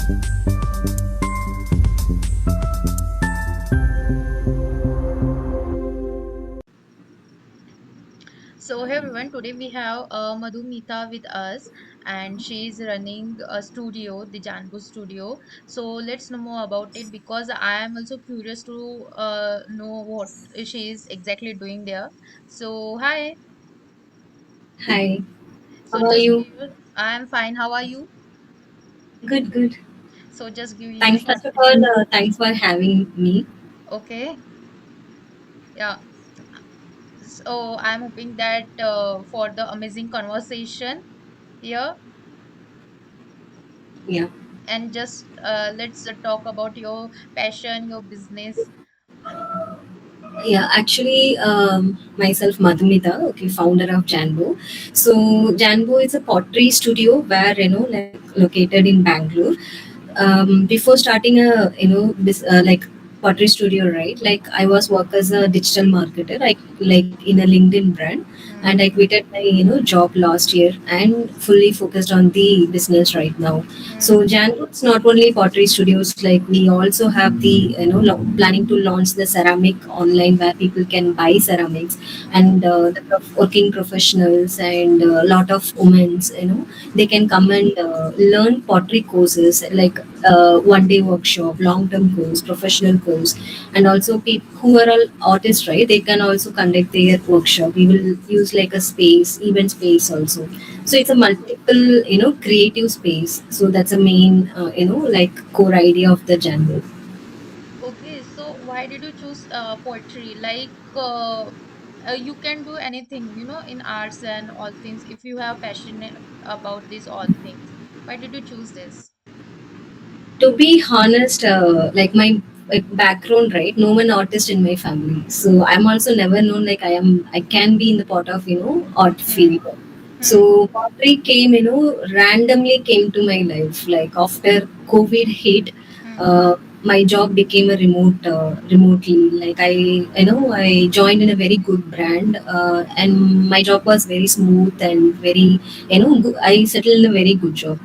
So, hey everyone, today we have Madhumita with us, and she is running a studio, the Janbo Studio. So, let's know more about it because I am also curious to know what she is exactly doing there. So, hi. Hi, So, how are just you? give I am fine. How are you? Good, good. So, just give you Thanks, some. first of all, thanks for having me. Okay. Yeah. So, I'm hoping that for the amazing conversation here, Yeah, and just let's talk about your passion, your business. yeah. Actually, myself, Madhumita, okay, founder of Janbo. So, Janbo is a pottery studio where like located in Bangalore. Before starting a this like pottery studio, right, like I was work as a digital marketer, like in a LinkedIn brand, and Hmm. I quitted my job last year and fully focused on the business right now. So Hmm. Jango is not only pottery studios, like we also have the planning to launch the ceramic online where people can buy ceramics, Hmm. and the working professionals and a lot of women's, they can come and learn pottery courses like one day workshop, long term course, professional course, and also people who are all artists, right, they can also conduct their workshop. We will use like a space, event space also. So it's a multiple creative space. So that's a main like core idea of the genre. Okay, so why did you choose poetry? You can do anything, in arts and all things. If you have passion about these all things, why did you choose this? To be honest, like my background, right, no one artist in my family, so I'm also never known like I can be in the part of art Hmm. field. Hmm. So pottery came, randomly came to my life. Like after COVID hit, Hmm. uh, my job became a remotely. Like I joined in a very good brand, and my job was very smooth and very, I settled in a very good job,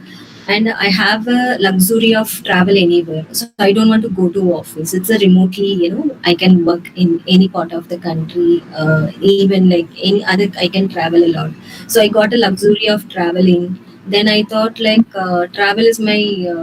and I have a luxury of travel anywhere. So I don't want to go to office. It's a remotely, I can work in any part of the country, even like any other. I can travel a lot. So I got a luxury of traveling. Then I thought like travel is my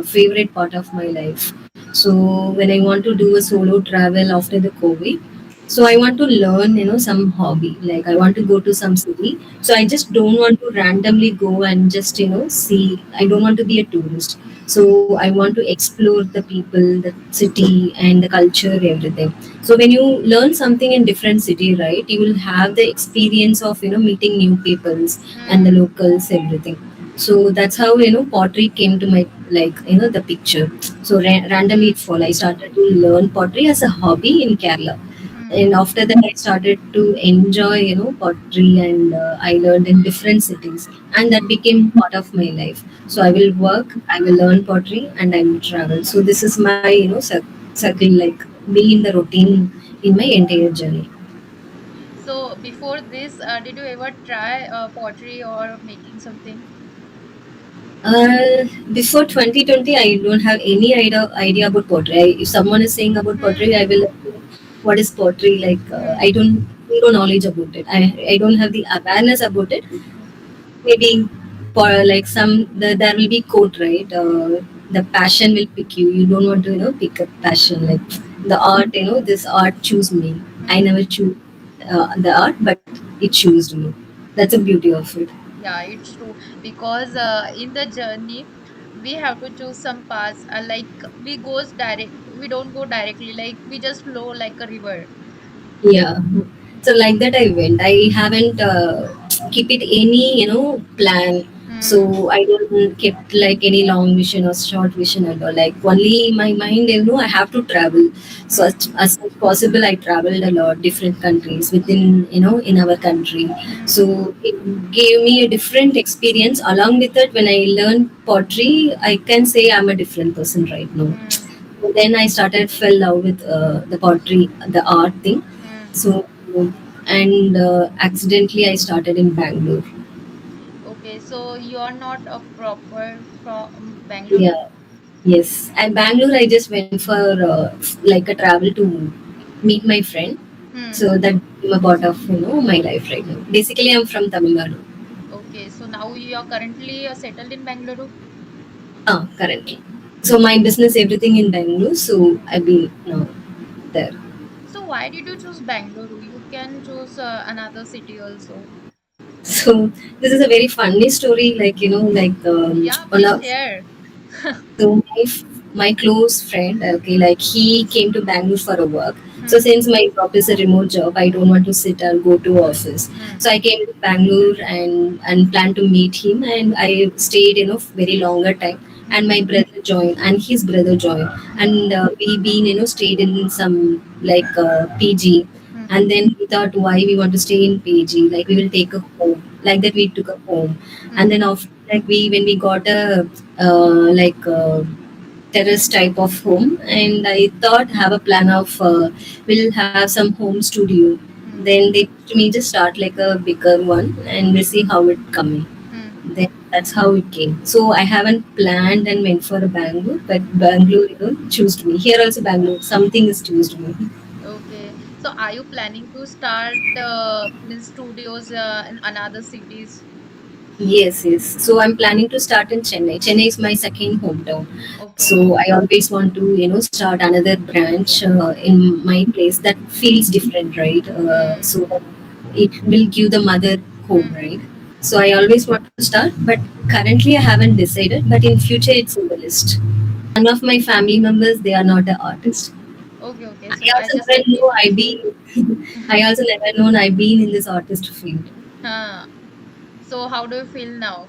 favorite part of my life. So when I want to do a solo travel after the COVID, so I want to learn, some hobby. Like I want to go to some city. So I just don't want to randomly go and just, see. I don't want to be a tourist. So I want to explore the people, the city, and the culture, everything. So when you learn something in different city, right, you will have the experience of, meeting new peoples and the Hmm. locals, everything. So that's how, pottery came to my, like, the picture. So randomly it fall. I started to learn pottery as a hobby in Kerala, Hmm. and after that I started to enjoy pottery, and I learned in different cities, and that became part of my life. So I will work, I will learn pottery, and I will travel. So this is my circle, like be in the routine in my entire journey. So before this, did you ever try pottery or making something? Before 2020, I don't have any idea about pottery. If someone is saying about pottery, Hmm. I will, what is pottery? Like, I Hmm. don't zero knowledge about it. I don't have the awareness about it. Hmm. Maybe for like there will be quote, right, the passion will pick you. You don't want to pick up passion, like the art, this art choose me. I Hmm. never choose the art, but it chose me. That's the beauty of it. Yeah, it's true because in the journey we have to choose some paths. Like we don't go directly. Like we just flow like a river. Yeah. So like that I went. I haven't keep it any plan. Hmm. So I don't kept like any long vision or short vision at all. Like only in my mind, I have to travel. So Hmm. as much possible, I traveled a lot, different countries within in our country. Hmm. So it gave me a different experience. Along with it, when I learned pottery, I can say I'm a different person right now. Hmm. Then I started fell love with the pottery, the art thing. Hmm. So and accidentally I started in Bangalore. Okay, so you're not a proper from Bangalore. Yeah, Yes, at Bangalore, I just went for like a travel to meet my friend. Hmm. So that became a part of my life right now. Basically, I'm from Tamil Nadu. Okay, so now you are currently settled in Bangalore. Currently. So my business, everything in Bangalore. So I've been there. So why did you choose Bangalore? You can choose another city also. So this is a very funny story. Like like Yeah, one please of share. so my close friend, okay, like he came to Bangalore for a work. So Hmm. since my job is a remote job, I don't want to sit or go to office. Hmm. So I came to Bangalore and planned to meet him, and I stayed very longer time. And Hmm. my brother joined, and his brother joined, Hmm. and we been stayed in some like PG. Hmm. And then we thought, why we want to stay in PG? Like we will take a home. Like that, we took a home, and Hmm. then after like we when we got a like terrace type of home, and I thought have a plan of we'll have some home studio. Hmm. Then they told me just start like a bigger one and we'll see how it coming. Hmm. Then that's how it came. So I haven't planned and went for a Bangalore, but Bangalore choose me. Here also Bangalore, something is choose me. Okay. So are you planning to start means studios in another cities? Yes, yes. So I'm planning to start in Chennai. Chennai is my second hometown. Okay. So I always want to, start another branch in my place that feels different, right? Hmm. So that it will give the mother home, Hmm. right? So I always want to start, but currently I haven't decided. But in future, it's in the list. None of my family members they are not an artist. Okay. Okay. So I I also just never repeat. know I been. I also never known I've been in this artist field. Huh. So how do you feel now?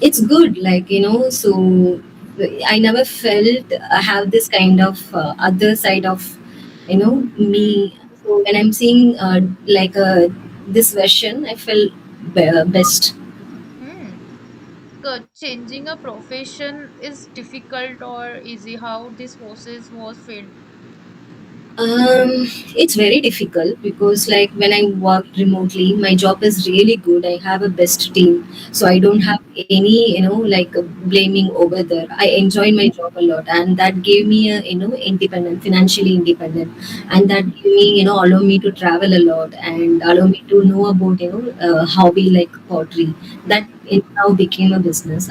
It's good, like so I never felt I have this kind of other side of Hmm. me. So when I'm seeing like this version, I feel best. Hmm. Changing a profession is difficult or easy? How this process was felt? It's very difficult because like when I work remotely, my job is really good. I have a best team, so I don't have any like blaming over there. I enjoy my job a lot, and that gave me a independent, financially independent, Hmm. and that gave me allow me to travel a lot and allow me to know about hobby like pottery. That Hmm. it now became a business.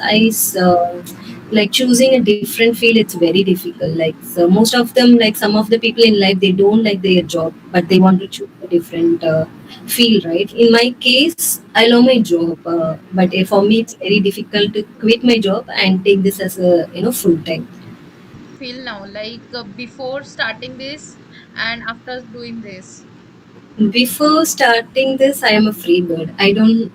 Like choosing a different field, it's very difficult. Like so most of them, like some of the people in life, they don't like their job but they want to choose a different field, right? In my case, I love my job, but for me it's very difficult to quit my job and take this as a full time. Feel now like before starting this and after doing this? Before starting this, I am a free bird. I don't,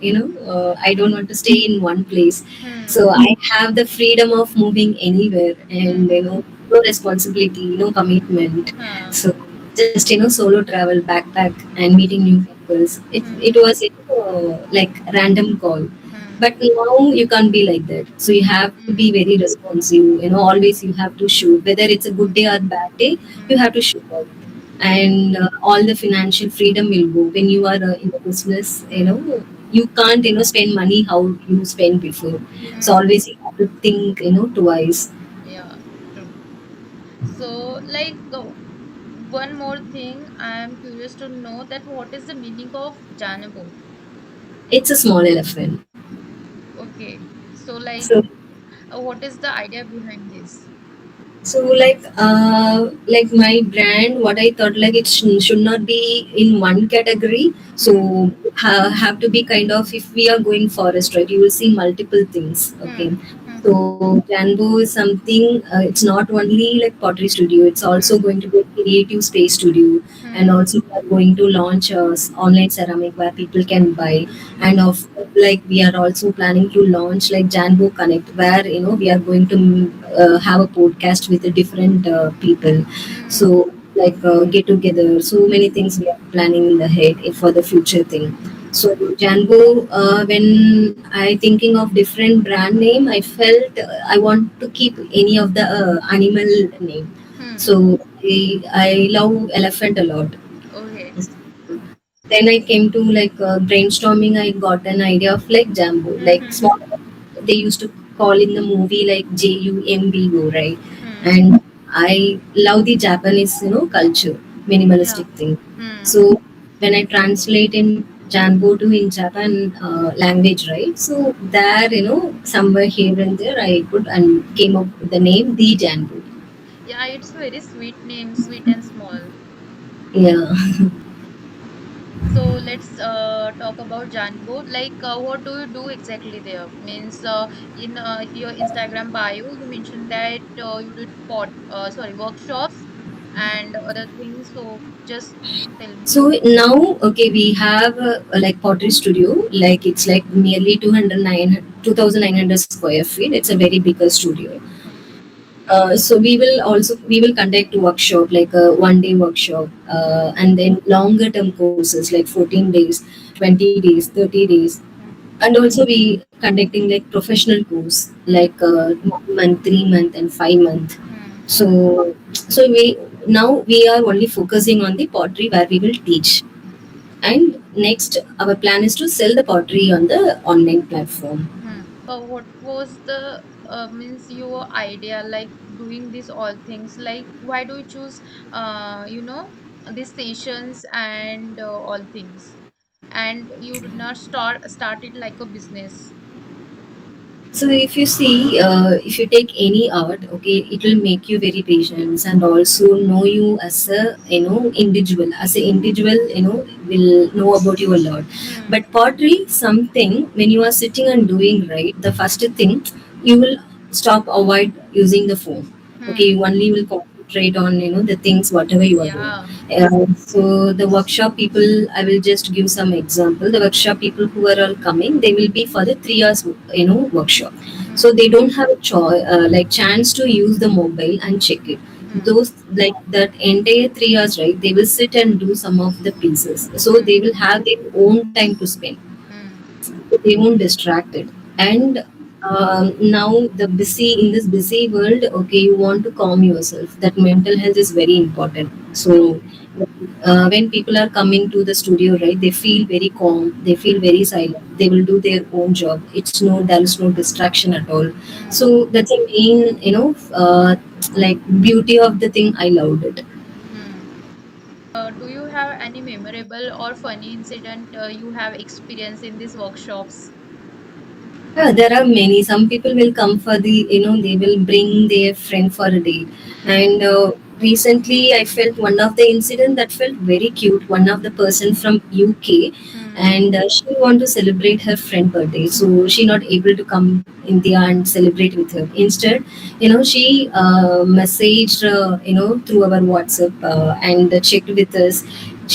I don't want to stay in one place. Hmm. So I have the freedom of moving anywhere, and Hmm. no responsibility, no commitment. Huh. So just solo travel, backpack, and meeting new people. It Hmm. was like random call. Hmm. But now you can't be like that. So you have to Hmm. be very responsive. Always you have to show. Whether it's a good day or bad day, you Hmm. have to show up, and all the financial freedom will go when you are in the business. Hmm. You can't spend money how you spent before. So Hmm. always you have to think twice. Yeah, true. So, like, one more thing, I am curious to know that what is the meaning of Janabo? It's a small elephant. Okay, so like, So what is the idea behind this? So like my brand, what I thought like it should not be in one category. Hmm. So have to be kind of, if we are going forest, right? You will see multiple things. Okay, Hmm. Hmm. so Janbo is something. It's not only like pottery studio. It's also Hmm. going to be a creative space studio, and Hmm. also we are going to launch online ceramic where people can buy, and Hmm. of like we are also planning to launch like Janbo Connect, where we are going to have a podcast with the different people. Hmm. So like get together. So many things we are planning in the head for the future thing. So Janbo, when I thinking of different brand name, I felt I want to keep any of the animal name. Hmm. So I love elephant a lot. Okay. Then I came to like brainstorming. I got an idea of like Jambo, Hmm. like Hmm. small. Hmm. They used to. call in the movie like JUMBO, right? Hmm. And I love the Japanese, culture, Yeah. minimalistic thing. Hmm. So when I translate in Janbo to in Japan language, right? So there, somewhere here and there, I put and came up with the name the Janbo. Yeah, it's very sweet name, sweet and small. Yeah. So let's talk about Janbo. Like, what do you do exactly there? Means, in your Instagram bio, you mentioned that you did workshops and other things. So just tell me. So now, okay, we have like pottery studio, like it's like nearly 2,900 square feet. It's a very bigger studio. So we will conduct workshop like a 1 day workshop, and then longer term courses like 14 days, 20 days, 30 days, Hmm. and also we conducting like professional course Hmm. like 1 month, 3 month, and 5 month. Hmm. So we now we are only focusing on the pottery where we will teach, and next our plan is to sell the pottery on the online platform. Hmm. What was the means your idea like doing these all things? Like, why do you choose these stations and all things? And you did not start it like a business. So if you see, if you take any art, okay, it will make you very patient and also know you as a individual. As an individual, will know about you a lot. Hmm. But pottery, something when you are sitting and doing right, the first thing you will stop avoid using the phone. Okay, Hmm. you only will concentrate on the things whatever you are doing. Yeah. So the workshop people, I will just give some example. The workshop people who are all coming, they will be for the 3 hours, workshop. So Hmm. they don't have a choice, like chance to use the mobile and check it. Hmm. Those like that entire 3 hours, right? They will sit and do some of the pieces. So Hmm. they will have their own time to spend. Hmm. They won't distract it. And now the busy in this busy world, okay, you want to calm yourself. That mental health is very important. So Okay. when people are coming to the studio, right, they feel very calm, they feel very silent, they will do their own job. It's no There is no distraction at all. Hmm. So that's the main, like beauty of the thing. I loved it. Hmm. Do you have any memorable or funny incident you have experienced in these workshops? Yeah, there are many. Some people will come for they will bring their friend for a date. Hmm. And recently, I felt one of the incident that felt very cute. One of the person from UK, Hmm. and she want to celebrate her friend birthday, so she not able to come India and celebrate with her. Instead, she messaged through our WhatsApp, and checked with us.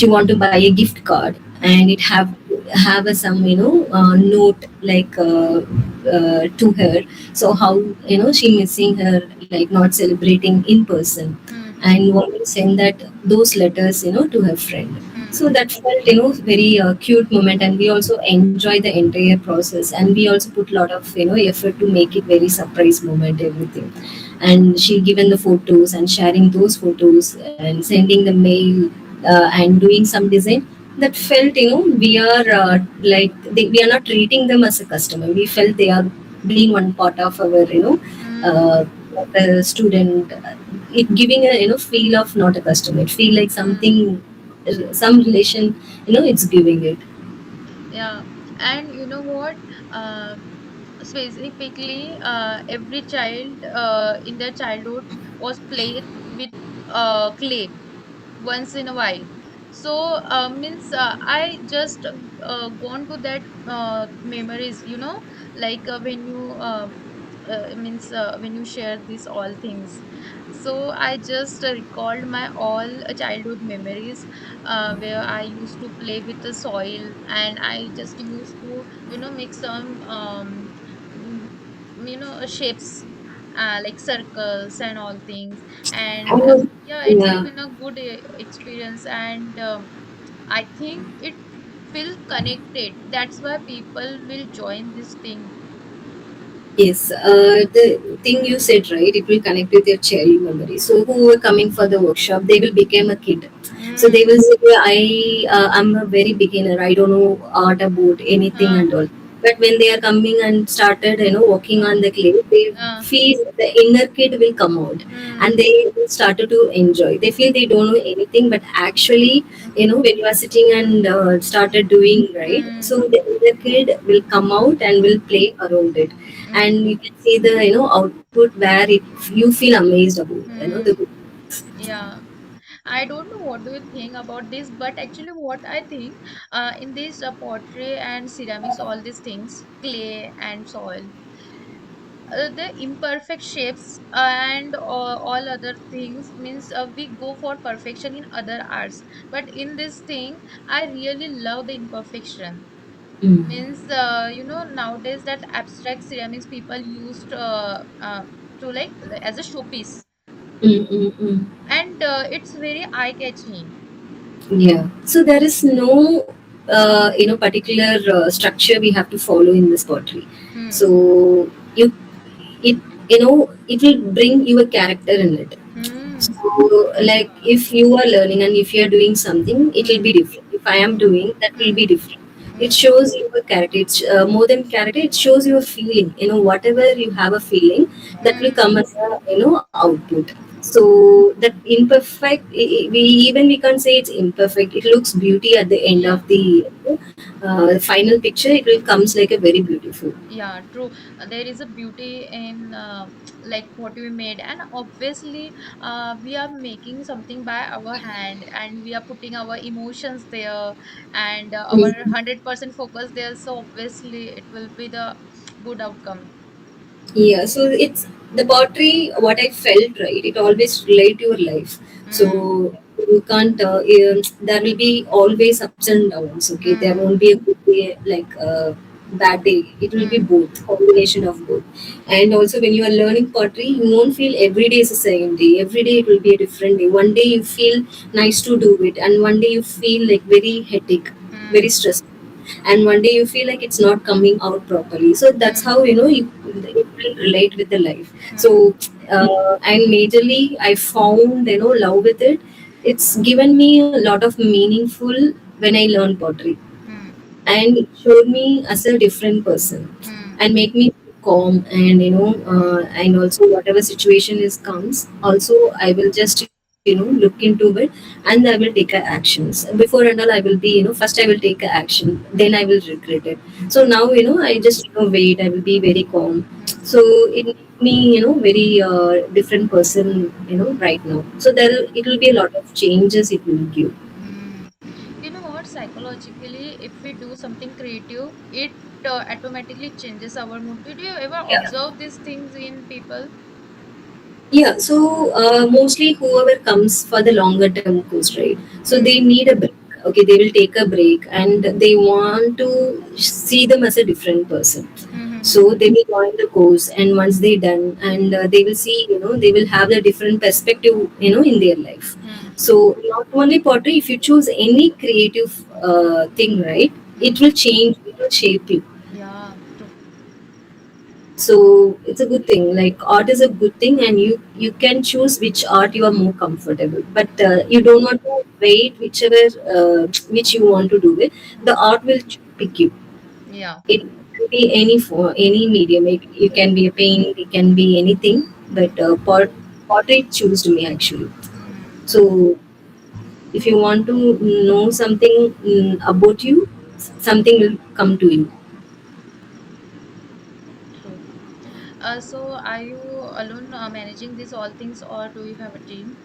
She want to buy a gift card, and Hmm. it have a some note like to her. So how she missing her, like not celebrating in person, Hmm. and want to send that those letters to her friend. Hmm. So that felt very cute moment, and we also enjoy the entire process, and we also put a lot of effort to make it very surprise moment, everything. And she given the photos and sharing those photos and sending the mail, and doing some design. That felt we are we are not treating them as a customer. We felt they are being one part of our Hmm. uh, the student. It giving a feel of not a customer. It feel like Hmm. something, some relation. It's giving it. Yeah. And you know what? Specifically, every child in their childhood was played with clay once in a while. So means I just gone to that memories, like when you means when you share these all things. So I just recalled my all childhood memories where I used to play with the soil, and I just used to make some mm, shapes like circles and all things. And yeah, it's Yeah. been a good experience, and I think it feel connected. That's why people will join this thing. Yes, the thing you said, right, it will connect with your childhood memory. So who were coming for the workshop, they will become a kid. So they Mm. will say, I'm a very beginner. I don't know art about anything Huh. and all. But when they are coming and started, working on the clay, they uh, feel the inner kid will come out, and hmm, they started to enjoy. They feel they don't know anything, but actually, when you are sitting and started doing right, hmm, so the inner kid will come out and will play around it, hmm, and you can see the output where you feel amazed about the hmm. good. Yeah. I don't know what do you think about this, but actually what I think in this pottery and ceramics, all these things, clay and soil, the imperfect shapes and all other things means we go for perfection in other arts, but in this thing I really love the imperfection. Mm. Means nowadays that abstract ceramics people used to like as a showpiece, Mm, mm, mm. and it's very eye catching. Yeah. So there is no, particular structure we have to follow in this pottery. Hmm. So you, it, it will bring you a character in it. Hmm. So, like if you are learning and if you are doing something, it will Hmm. be different. If I am doing, that will Hmm. be different. It Hmm. shows your character. It's more than character. It shows your feeling. Whatever you have a feeling, that will Hmm. come as a output. So that imperfect, we can't say it's imperfect. It looks beauty at the end Yeah. of the final picture. It will comes like a very beautiful. Yeah, true. There is a beauty in like what we made, and obviously, we are making something by our hand, and we are putting our emotions there, and our 100% focus there. So obviously, it will be the good outcome. Yeah, so it's the pottery, what I felt, right? It always relate to your life. Mm, So you can't, there will be always ups and downs, okay? There won't mm, be a good day, like a bad day. It will be mm, both, combination of both. And also, when you are learning pottery, you won't feel every day is the same day. Every day it will be a different day. One day you feel nice to do it, and one day you feel like very hectic, very mm, stressful, and one day you feel like it's not coming out properly. So that's mm, how you will relate with the life. So mm, and majorly I found love with it. It's given me a lot of meaningful when I learned pottery, mm, and it showed me as a different person mm, and make me calm, and and also whatever situation is comes also, I will just look into it, and I will take a actions. Before and all, I will be first I will take a action, then I will regret it. So now mm, I just wait, I will be very calm. mm, So it made me very different person right now. So there it will be a lot of changes it will give. mm. You know what? Psychologically, if we do something creative, it automatically changes our mood. Did you ever Yeah. observe these things in people? Yeah, so mostly whoever comes for the longer term course, right? So they Hmm. need a break. Okay, they will take a break and they want to see them as a different person. Hmm. Hmm. So they will join the course, and once they done, and they will see, they will have a different perspective, in their life. Hmm. So not only pottery, if you choose any creative thing, right, it Hmm. will change, it will shape you. Yeah, true. So it's a good thing. Like art is a good thing, and you can choose which art you are more comfortable. But you don't want to wait whichever which you want to do it. The art will pick you. Yeah. It can be any form, any medium. You can be a paint, it can be anything. But pottery choose me actually. Hmm. So if you want to know something about you, something will come to you. True. So are you alone managing these all things, or do you have a team?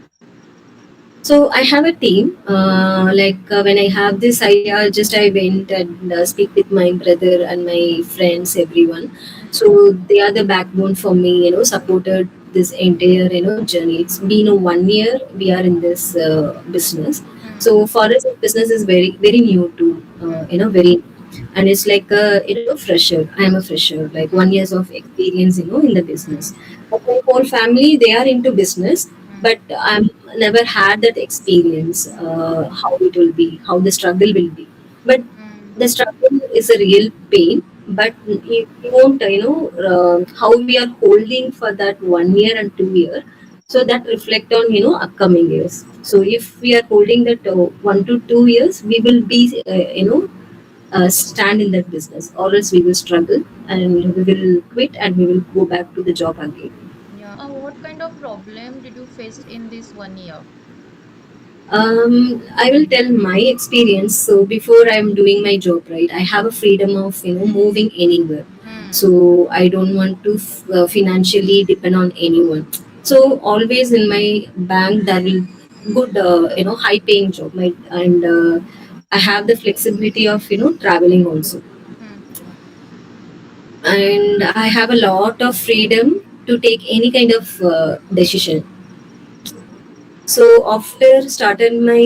So I have a team. When I have this idea, just I went and speak with my brother and my friends, everyone. Hmm. So they are the backbone for me. Supported this entire journey. It's been a 1 year we are in this business. Hmm. So for us, business is very very new to Hmm. very, and it's like a fresher. I am a fresher, like Hmm. 1 years of experience in the business. Hmm. But my whole family, they are into business, Hmm. but I'm never had that experience, how it will be, how the struggle will be. But Hmm. the struggle is a real pain, but you won't how we are holding for that 1 year and 2 year, so that reflect on upcoming years. So if we are holding that 1 to 2 years, we will be stand in that business, or else we will struggle and we will quit and we will go back to the job again. Yeah. What kind of problem did you face in this 1 year? I will tell my experience. So before I'm doing my job, right, I have a freedom of moving anywhere. Hmm. So I don't want to financially depend on anyone. So always in my bank there will good high paying job. And I have the flexibility of traveling also, Hmm. and I have a lot of freedom to take any kind of decision. So after started my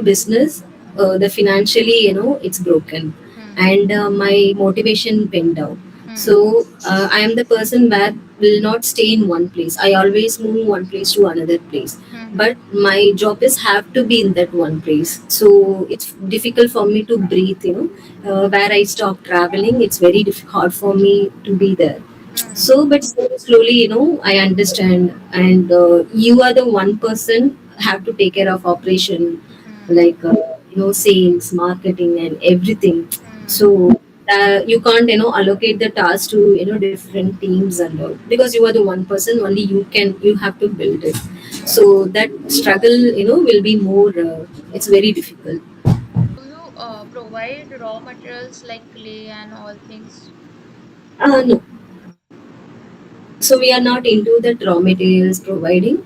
business, the financially it's broken, Hmm. and my motivation went down. Hmm. So I am the person that will not stay in one place. I always move one place to another place, Hmm. but my job is have to be in that one place. So it's difficult for me to breathe. Where I stop traveling, it's very hard for me to be there. Hmm. So, but slowly, I understand, and you are the one person have to take care of operation, Hmm. like sales, marketing, and everything. Hmm. So you can't allocate the task to different teams and all, because you are the one person. Only you have to build it. So that struggle will be more. It's very difficult. Do you provide raw materials like clay and all things? No, so we are not into that raw materials providing,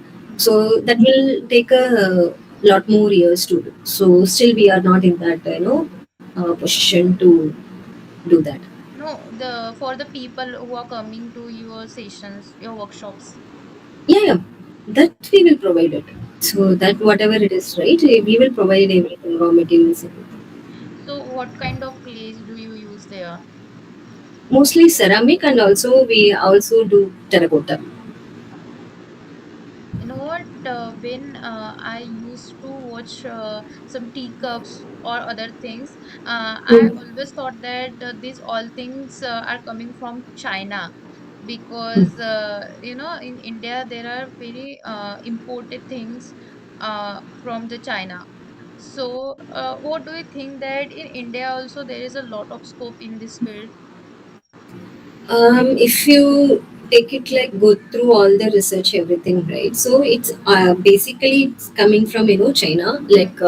so that will take a lot more years to do. So still we are not in that position to do that. No, the for the people who are coming to your sessions, your workshops. Yeah, that we will provide it. So that whatever it is, right, we will provide everything, raw materials, everything. So what kind of clays do you use there? Mostly ceramic, and also we also do terracotta. You know what? When I used to watch some teacups or other things, I Mm. always thought that these all things are coming from China Mm. because in India there are very imported things from the China. So, what do you think that in India also there is a lot of scope in this field? If you take it like go through all the research, everything, right? So it's basically it's coming from China, Hmm. like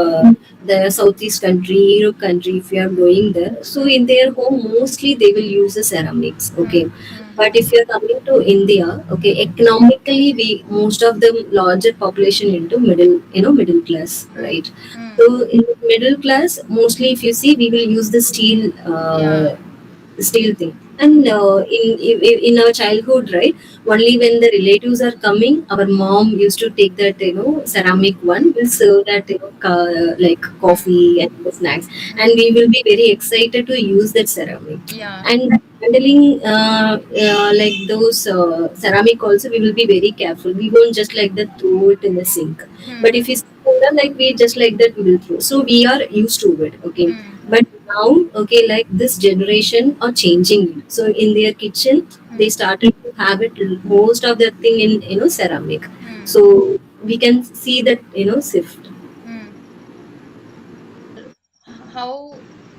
the Southeast country, Europe country. If you are going there, so Hmm. in their home mostly they will use the ceramics. Hmm. Okay, Hmm. but if you are coming to India, okay, economically we most of the larger population into middle class, Hmm. right? Hmm. So in the middle class, mostly if you see, we will use the Yeah. steel thing. And in our childhood, right, only when the relatives are coming, our mom used to take that ceramic one, will serve that like Hmm. coffee and the snacks, and Hmm. we will be very excited to use that ceramic. Yeah. And handling like those ceramic also, we will be very careful. We won't just like that throw it in the sink, but Hmm. if it's like we just like that we will throw. So we are used to it, okay. Hmm. But now, okay, like this generation are changing it. So in their kitchen, they Hmm. started to have it most of the thing in ceramic. Hmm. So we can see that shift. Hmm. How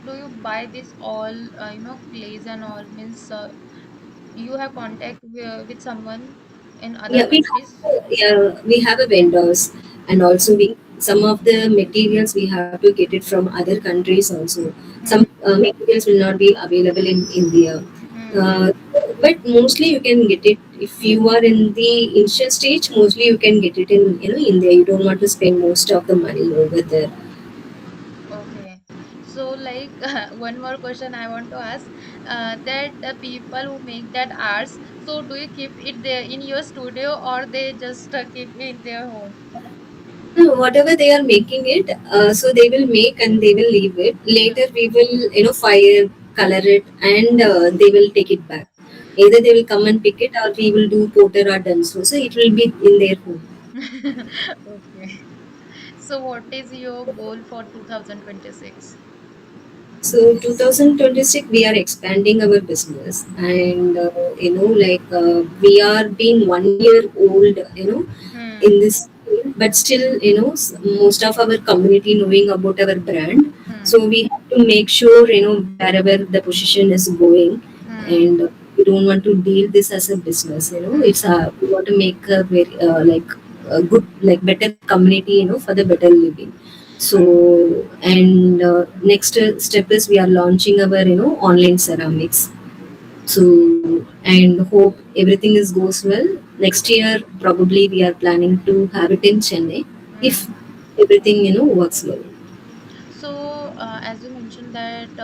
do you buy this all, clays and all? Means you have contact with someone in other Yeah, countries? we have a vendors, and Hmm. also we some of the materials we have to get it from other countries also. Some Hmm. materials will not be available in India. Hmm. Uh, but mostly you can get it if you are in the initial stage. Mostly you can get it in India. You don't want to spend most of the money over there. Okay. So, like, one more question I want to ask, that the people who make that arts, so do you keep it there in your studio or they just keep it in their home? No, whatever they are making it, so they will make and they will leave it. Later we will, fire, color it, and they will take it back. Either they will come and pick it, or we will do porter or done so it will be in their home. Okay. So, what is your goal for 2026? So 2026 we are expanding our business, and we are being 1 year old, in Hmm. this field, but still most of our community knowing about our brand. Hmm. So we have to to make sure, wherever the position is going, Hmm. and we don't want to deal this as a business. It's Hmm. we want to make a very like a good, like better community, for the better living. So, and next step is we are launching our, online ceramics. So, and hope everything is goes well. Next year, probably we are planning to have it in Chennai if Hmm. everything, works well. So, as you mentioned that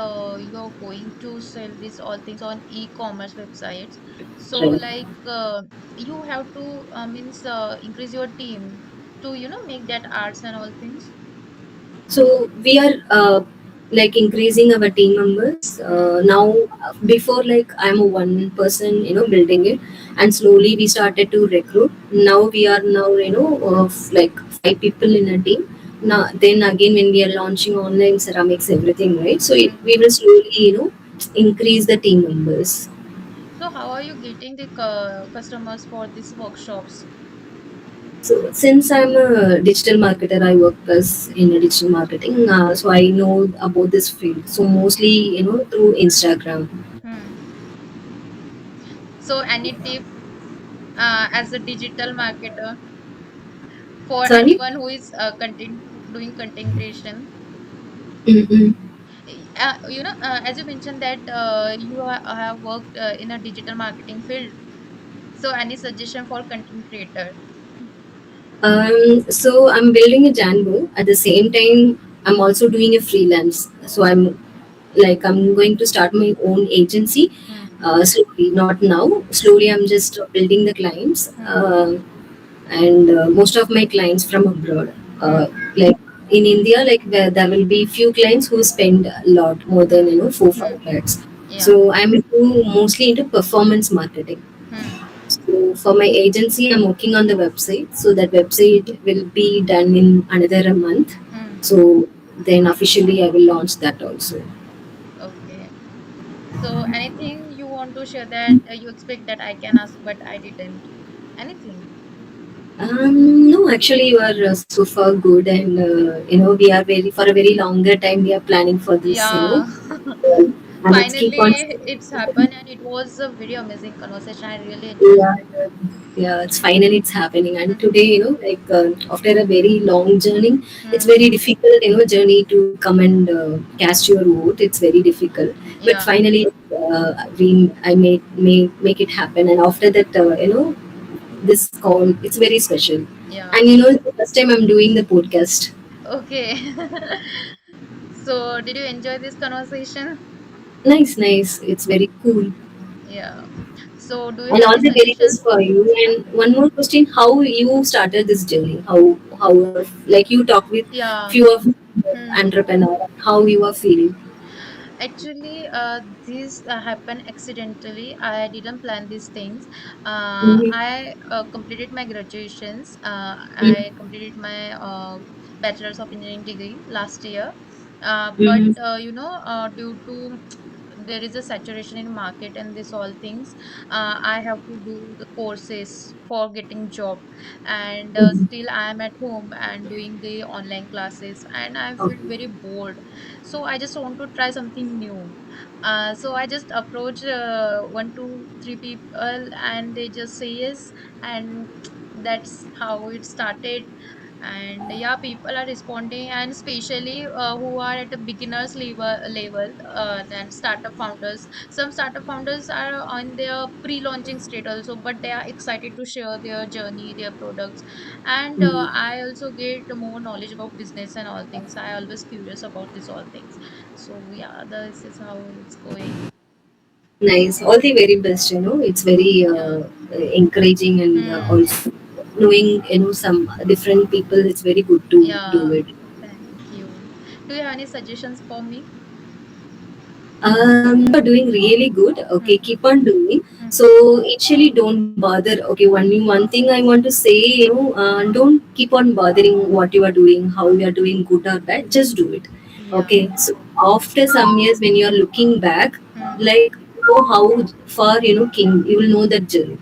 you're going to sell this all things on e-commerce websites. So, Right. like, you have to means increase your team to make that arts and all things. So we are like increasing our team members Hmm. now. Before, like I'm a one person, building it, and slowly we started to recruit. Now we are now, like 5 people in a team. Now then again, when we are launching online ceramics, everything, right? So we Hmm. will slowly, increase the team members. So, how are you getting the customers for these workshops? So since I'm a digital marketer, I work as in a digital marketing. So I know about this field. So mostly, through Instagram. Hmm. So, any tip as a digital marketer for Sorry. anyone who is content doing content creation? Mm-mm. As you mentioned that you have worked in a digital marketing field. So, any suggestion for content creator? So I'm building a Django. At the same time, I'm also doing a freelance. So I'm going to start my own agency. Hmm. Slowly, not now. Slowly, I'm just building the clients. Hmm. And most of my clients from abroad. Uh, Hmm. like in India, like there will be few clients who spend a lot more than, Hmm. 4 5 Hmm. lakhs. Yeah. So mostly into performance marketing. Hmm. So for my agency, I'm working on the website. So that website will be done in another a month. Hmm. So then officially I will launch that also. Okay. So, anything you want to share that you expect that I can ask, but I didn't? Anything? No, actually you are so far good, and we are very for a very longer time we are planning for this, Yeah. and it's keep on. Finally, it's happened, and it was a very amazing conversation. I really enjoyed Yeah, that. yeah, it's finally it's happening. And Hmm. today, like after a very long journey, it's Hmm. very difficult, journey to come and cast your vote. It's very difficult, but Yeah. finally, I make it happen. And after that, this call, it's very special. Yeah. And it's the first time I'm doing the podcast. Okay. So, did you enjoy this conversation? Nice, nice. It's very cool. Yeah. So, do you And have all any the very best suggestions? for you. Yeah. And one more question: how you started this journey? How like you talk with Yeah. few of Hmm. entrepreneur, how you are feeling? Actually, this happened accidentally. I didn't plan these things. Mm-hmm. I completed my graduations. I Mm-hmm. completed my bachelor's of engineering degree last year. But Mm-hmm. due to there is a saturation in market and this all things, I have to do the courses for getting job, and Mm-hmm. still I am at home and doing the online classes, and I feel Okay. very bored. So I just want to try something new. So I just approach one, two, three people, and they just say yes, and that's how it started. And yeah, people are responding, and especially who are at a beginners level, and startup founders. Some startup founders are on their pre-launching state also, but they are excited to share their journey, their products. And Mm. I also get more knowledge about business and all things. I always curious about this all things. So yeah, this is how it's going. Nice. All the very best. It's very Yeah. encouraging, and Hmm. also knowing some different people. It's very good to do Yeah. it. Thank you. Do you have any suggestions for me? You are doing really good. Okay, Hmm. keep on doing. Hmm. So actually, don't bother. Okay, one thing I want to say, don't keep on bothering what you are doing, how you are doing, good or bad. Just do it. Yeah. Okay. So after some years, when you are looking back, Hmm. like how far came, you will know that journey.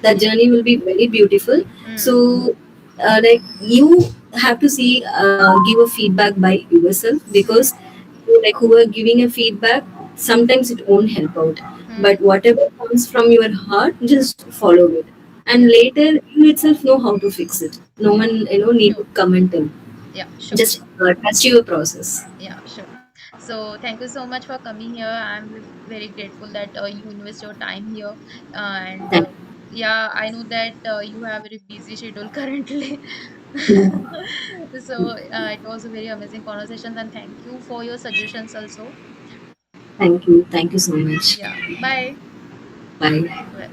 That Yeah. journey will be very beautiful. So Hmm. like you have to see, give a feedback by yourself, because Hmm. like who are giving a feedback, sometimes it won't help out. Hmm. But whatever comes from your heart, just follow it. And Yeah. later you itself know how to fix it. No one, need to Sure. comment in. Yeah. Sure. Just trust your process. Yeah. Sure. So thank you so much for coming here. I'm very grateful that you invest your time here. And Thank yeah, I know that you have a very busy schedule currently. you. So it was a very amazing conversation. And thank you for your suggestions also. Thank you. Thank you so much. Yeah. Bye. Bye. Bye.